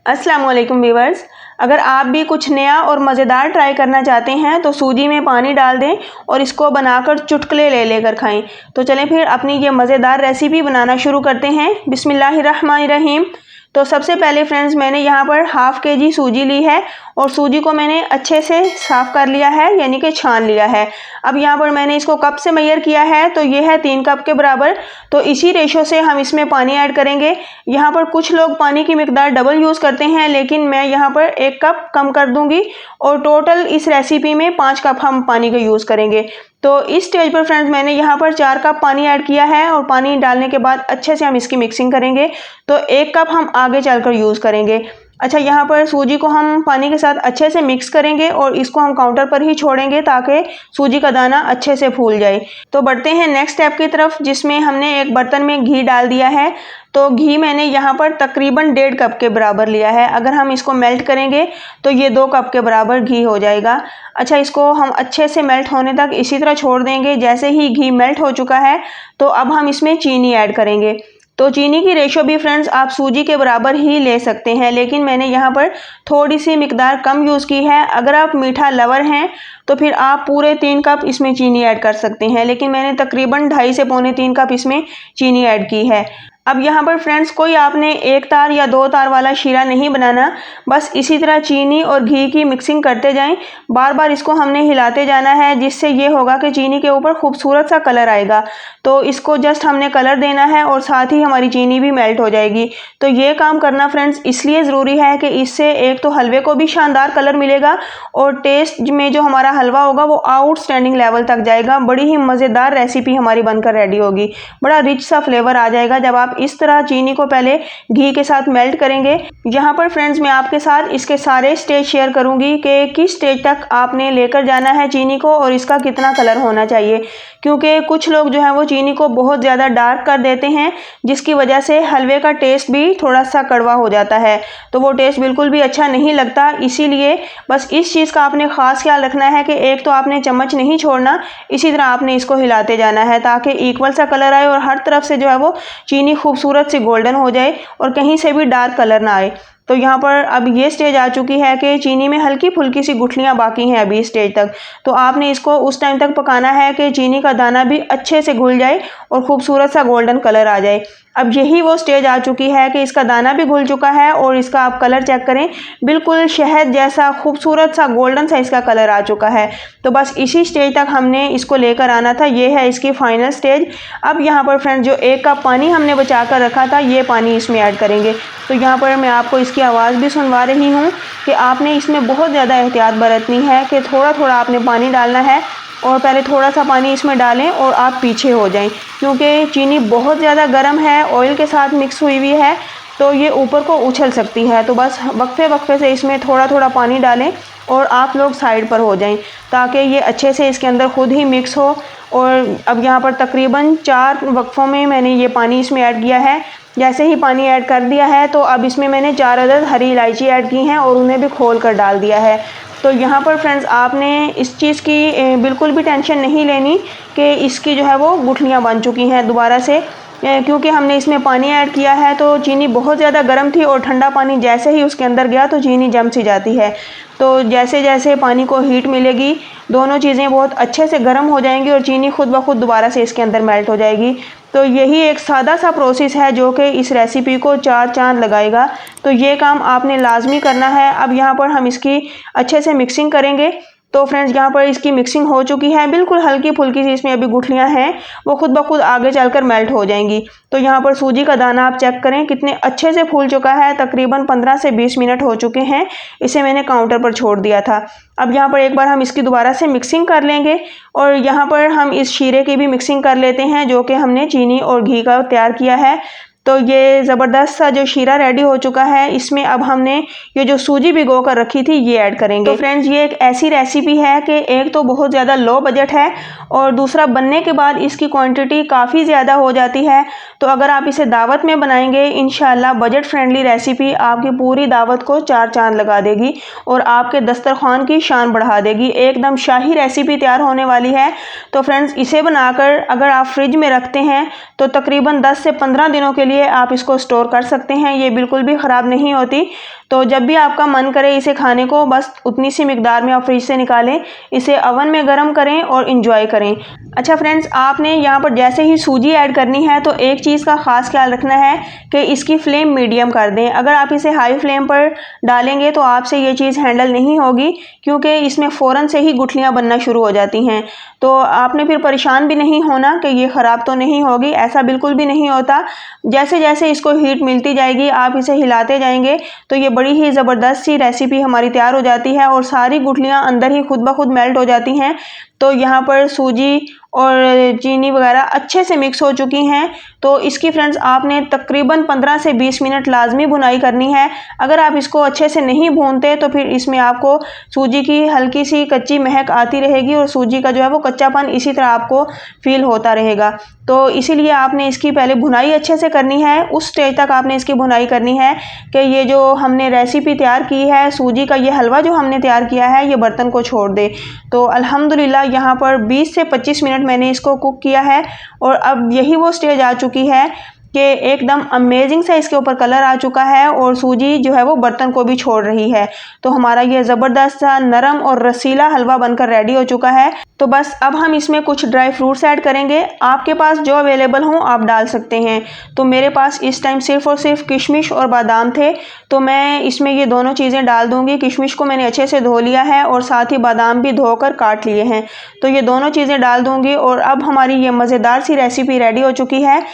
अस्सलाम वालेकुम व्यूअर्स। अगर आप भी कुछ नया और मज़ेदार ट्राई करना चाहते हैं तो सूजी में पानी डाल दें और इसको बनाकर चुटकुले ले लेकर खाएं। तो चलें फिर अपनी ये मज़ेदार रेसिपी बनाना शुरू करते हैं। बिस्मिल्लाहिर्रहमानिर्रहीम। तो सबसे पहले फ्रेंड्स मैंने यहाँ पर हाफ़ केजी सूजी ली है और सूजी को मैंने अच्छे से साफ़ कर लिया है, यानी कि छान लिया है। अब यहाँ पर मैंने इसको कप से मेजर किया है तो ये है 3 कप के बराबर। तो इसी रेशो से हम इसमें पानी ऐड करेंगे। यहाँ पर कुछ लोग पानी की मिकदार डबल यूज़ करते हैं, लेकिन मैं यहाँ पर 1 कप कम कर दूँगी और टोटल इस रेसिपी में 5 कप हम पानी का यूज़ करेंगे। तो इस स्टेज पर फ्रेंड्स मैंने यहाँ पर 4 कप पानी ऐड किया है और पानी डालने के बाद अच्छे से हम इसकी मिक्सिंग करेंगे। तो 1 कप हम आगे चलकर यूज़ करेंगे। अच्छा, यहाँ पर सूजी को हम पानी के साथ अच्छे से मिक्स करेंगे और इसको हम काउंटर पर ही छोड़ेंगे ताकि सूजी का दाना अच्छे से फूल जाए। तो बढ़ते हैं नेक्स्ट स्टेप की तरफ, जिसमें हमने एक बर्तन में घी डाल दिया है। तो घी मैंने यहाँ पर तकरीबन 1.5 कप के बराबर लिया है। अगर हम इसको मेल्ट करेंगे तो ये 2 कप के बराबर घी हो जाएगा। अच्छा, इसको हम अच्छे से मेल्ट होने तक इसी तरह छोड़ देंगे। जैसे ही घी मेल्ट हो चुका है तो अब हम इसमें चीनी ऐड करेंगे। तो चीनी की रेशो भी फ्रेंड्स आप सूजी के बराबर ही ले सकते हैं, लेकिन मैंने यहाँ पर थोड़ी सी मिकदार कम यूज़ की है। अगर आप मीठा लवर हैं तो फिर आप पूरे 3 कप इसमें चीनी ऐड कर सकते हैं, लेकिन मैंने तकरीबन 2.5 से पौने 3 कप इसमें चीनी ऐड की है। अब यहाँ पर फ्रेंड्स कोई आपने 1 तार या 2 तार वाला शीरा नहीं बनाना, बस इसी तरह चीनी और घी की मिक्सिंग करते जाएं। बार बार इसको हमने हिलाते जाना है, जिससे ये होगा कि चीनी के ऊपर खूबसूरत सा कलर आएगा। तो इसको जस्ट हमने कलर देना है और साथ ही हमारी चीनी भी मेल्ट हो जाएगी। तो ये काम करना फ्रेंड्स इसलिए ज़रूरी है कि इससे एक तो हलवे को भी शानदार कलर मिलेगा और टेस्ट में जो हमारा हलवा होगा वो आउटस्टैंडिंग लेवल तक जाएगा। बड़ी ही मज़ेदार रेसिपी हमारी बनकर रेडी होगी। बड़ा रिच सा फ्लेवर आ जाएगा जब आप इस तरह चीनी को पहले घी के साथ मेल्ट करेंगे। यहाँ पर फ्रेंड्स मैं आपके साथ इसके सारे स्टेज शेयर करूंगी कि किस स्टेज तक आपने लेकर जाना है चीनी को और इसका कितना कलर होना चाहिए, क्योंकि कुछ लोग जो है वो चीनी को बहुत ज़्यादा डार्क कर देते हैं, जिसकी वजह से हलवे का टेस्ट भी थोड़ा सा कड़वा हो जाता है। तो वो टेस्ट बिल्कुल भी अच्छा नहीं लगता। इसीलिए बस इस चीज़ का आपने ख़ास ख्याल रखना है कि एक तो आपने चम्मच नहीं छोड़ना, इसी तरह आपने इसको हिलाते जाना है ताकि इक्वल सा कलर आए और हर तरफ से जो है वो चीनी खूबसूरत सी गोल्डन हो जाए और कहीं से भी डार्क कलर ना आए। तो यहाँ पर अब ये स्टेज आ चुकी है कि चीनी में हल्की फुल्की सी गुठलियाँ बाकी हैं अभी इस स्टेज तक। तो आपने इसको उस टाइम तक पकाना है कि चीनी का दाना भी अच्छे से घुल जाए और खूबसूरत सा गोल्डन कलर आ जाए। अब यही वो स्टेज आ चुकी है कि इसका दाना भी घुल चुका है और इसका आप कलर चेक करें, बिल्कुल शहद जैसा खूबसूरत सा गोल्डन सा इसका कलर आ चुका है। तो बस इसी स्टेज तक हमने इसको लेकर आना था। ये है इसकी फाइनल स्टेज। अब यहाँ पर फ्रेंड्स जो 1 कप पानी हमने बचा कर रखा था ये पानी इसमें ऐड करेंगे। तो यहाँ पर मैं आपको इसकी आवाज़ भी सुनवा रही हूँ कि आपने इसमें बहुत ज़्यादा एहतियात बरतनी है कि थोड़ा थोड़ा आपने पानी डालना है और पहले थोड़ा सा पानी इसमें डालें और आप पीछे हो जाएं, क्योंकि चीनी बहुत ज़्यादा गर्म है, ऑयल के साथ मिक्स हुई हुई है, तो ये ऊपर को उछल सकती है। तो बस वक्फे वक्फे से इसमें थोड़ा थोड़ा पानी डालें और आप लोग साइड पर हो जाएं ताकि ये अच्छे से इसके अंदर खुद ही मिक्स हो। और अब यहाँ पर तकरीबन 4 वक्फों में मैंने ये पानी इसमें ऐड किया है। जैसे ही पानी ऐड कर दिया है तो अब इसमें मैंने 4 अदद हरी इलायची ऐड की हैं और उन्हें भी खोल कर डाल दिया है। तो यहाँ पर फ्रेंड्स आपने इस चीज़ की बिल्कुल भी टेंशन नहीं लेनी कि इसकी जो है वो गुठलियाँ बन चुकी हैं दोबारा से, क्योंकि हमने इसमें पानी ऐड किया है तो चीनी बहुत ज़्यादा गर्म थी और ठंडा पानी जैसे ही उसके अंदर गया तो चीनी जम सी जाती है। तो जैसे जैसे पानी को हीट मिलेगी दोनों चीज़ें बहुत अच्छे से गर्म हो जाएंगी और चीनी खुद ब खुद दोबारा से इसके अंदर मेल्ट हो जाएगी। तो यही एक सादा सा प्रोसेस है जो कि इस रेसिपी को 4 चांद लगाएगा। तो ये काम आपने लाजमी करना है। अब यहाँ पर हम इसकी अच्छे से मिक्सिंग करेंगे। तो फ्रेंड्स यहाँ पर इसकी मिक्सिंग हो चुकी है, बिल्कुल हल्की फुल्की सी इसमें अभी गुठलियाँ हैं, वो खुद ब खुद आगे चलकर मेल्ट हो जाएंगी। तो यहाँ पर सूजी का दाना आप चेक करें कितने अच्छे से फूल चुका है। तकरीबन 15 से 20 मिनट हो चुके हैं, इसे मैंने काउंटर पर छोड़ दिया था। अब यहाँ पर एक बार हम इसकी दोबारा से मिक्सिंग कर लेंगे और यहाँ पर हम इस शीरे की भी मिक्सिंग कर लेते हैं जो कि हमने चीनी और घी का तैयार किया है। तो ये ज़बरदस्त सा जो शीरा रेडी हो चुका है, इसमें अब हमने ये जो सूजी भिगो कर रखी थी ये ऐड करेंगे। तो फ्रेंड्स ये एक ऐसी रेसिपी है कि एक तो बहुत ज़्यादा लो बजट है और दूसरा बनने के बाद इसकी क्वांटिटी काफ़ी ज़्यादा हो जाती है। तो अगर आप इसे दावत में बनाएंगे इंशाल्लाह बजट फ्रेंडली रेसिपी आपकी पूरी दावत को 4 चांद लगा देगी और आपके दस्तरखान की शान बढ़ा देगी। एकदम शाही रेसिपी तैयार होने वाली है। तो फ्रेंड्स इसे बनाकर अगर आप फ्रिज में रखते हैं तो तकरीबन 10 से 15 दिनों के लिए आप इसको स्टोर कर सकते हैं, ये बिल्कुल भी ख़राब नहीं होती। तो जब भी आपका मन करे इसे खाने को, बस उतनी सी मिकदार में आप फ्रिज से निकालें, इसे अवन में गर्म करें और इंजॉय करें। अच्छा फ्रेंड्स, आपने यहाँ पर जैसे ही सूजी ऐड करनी है तो एक चीज़ का ख़ास ख्याल रखना है कि इसकी फ्लेम मीडियम कर दें। अगर आप इसे हाई फ्लेम पर डालेंगे तो आपसे ये चीज़ हैंडल नहीं होगी, क्योंकि इसमें फ़ौरन से ही गुठलियाँ बनना शुरू हो जाती हैं। तो आपने फिर परेशान भी नहीं होना कि ये ख़राब तो नहीं होगी, ऐसा बिल्कुल भी नहीं होता। जैसे जैसे इसको हीट मिलती जाएगी, आप इसे हिलाते जाएंगे तो ये बड़ी ही ज़बरदस्त सी रेसिपी हमारी तैयार हो जाती है और सारी गुठलियाँ अंदर ही खुद ब खुद मेल्ट हो जाती हैं। तो यहाँ पर सूजी और चीनी वगैरह अच्छे से मिक्स हो चुकी हैं। तो इसकी फ्रेंड्स आपने तकरीबन 15 से 20 मिनट लाजमी भुनाई करनी है। अगर आप इसको अच्छे से नहीं भूनते तो फिर इसमें आपको सूजी की हल्की सी कच्ची महक आती रहेगी और सूजी का जो है वो कच्चापन इसी तरह आपको फील होता रहेगा। तो इसीलिए आपने इसकी पहले भुनाई अच्छे से करनी है। उस स्टेज तक आपने इसकी भुनाई करनी है कि ये जो हमने रेसिपी तैयार की है, सूजी का ये हलवा जो हमने तैयार किया है, ये बर्तन को छोड़ दे। तो अल्हम्दुलिल्लाह यहाँ पर 20 से 25 मिनट मैंने इसको कुक किया है और अब यही वो स्टेज आ चुकी है कि एकदम अमेजिंग सा इसके ऊपर कलर आ चुका है और सूजी जो है वो बर्तन को भी छोड़ रही है। तो हमारा ये ज़बरदस्त सा नरम और रसीला हलवा बनकर रेडी हो चुका है। तो बस अब हम इसमें कुछ ड्राई फ्रूट्स ऐड करेंगे। आपके पास जो अवेलेबल हों आप डाल सकते हैं। तो मेरे पास इस टाइम सिर्फ़ और सिर्फ किशमिश और बादाम थे, तो मैं इसमें ये दोनों चीज़ें डाल दूँगी। किशमिश को मैंने अच्छे से धो लिया है और साथ ही बादाम भी धोकर काट लिए हैं। तो ये दोनों चीज़ें डाल दूँगी और अब हमारी ये मज़ेदार सी रेसिपी रेडी हो चुकी है।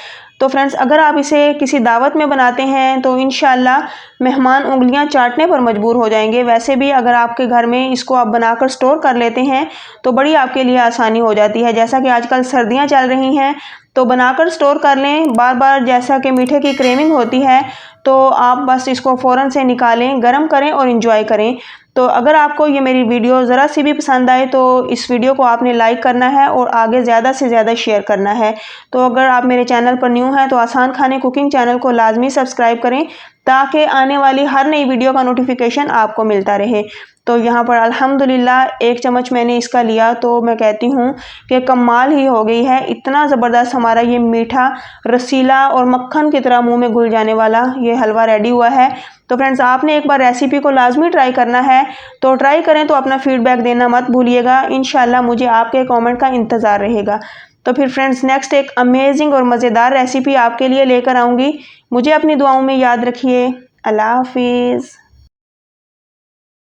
तो फ्रेंड्स, अगर आप इसे किसी दावत में बनाते हैं तो इंशाल्लाह मेहमान उंगलियां चाटने पर मजबूर हो जाएंगे। वैसे भी अगर आपके घर में इसको आप बनाकर स्टोर कर लेते हैं तो बड़ी आपके लिए आसानी हो जाती है। जैसा कि आजकल सर्दियां चल रही हैं तो बनाकर स्टोर कर लें। बार बार जैसा कि मीठे की क्रेविंग होती है तो आप बस इसको फ़ौरन से निकालें, गर्म करें और इंजॉय करें। तो अगर आपको ये मेरी वीडियो ज़रा सी भी पसंद आए तो इस वीडियो को आपने लाइक करना है और आगे ज़्यादा से ज़्यादा शेयर करना है। तो अगर आप मेरे चैनल पर न्यू हैं तो आसान खाने कुकिंग चैनल को लाजमी सब्सक्राइब करें ताकि आने वाली हर नई वीडियो का नोटिफिकेशन आपको मिलता रहे। तो यहाँ पर अल्हम्दुलिल्लाह 1 चम्मच मैंने इसका लिया तो मैं कहती हूँ कि कमाल ही हो गई है। इतना ज़बरदस्त हमारा ये मीठा, रसीला और मक्खन की तरह मुंह में घुल जाने वाला ये हलवा रेडी हुआ है। तो फ्रेंड्स, आपने एक बार रेसिपी को लाजमी ट्राई करना है। तो ट्राई करें तो अपना फीडबैक देना मत भूलिएगा। इंशाल्लाह मुझे आपके कमेंट का इंतज़ार रहेगा। तो फिर फ्रेंड्स, नेक्स्ट एक अमेजिंग और मज़ेदार रेसिपी आपके लिए लेकर आऊँगी। मुझे अपनी दुआओं में याद रखिए। अल्लाह हाफिज़।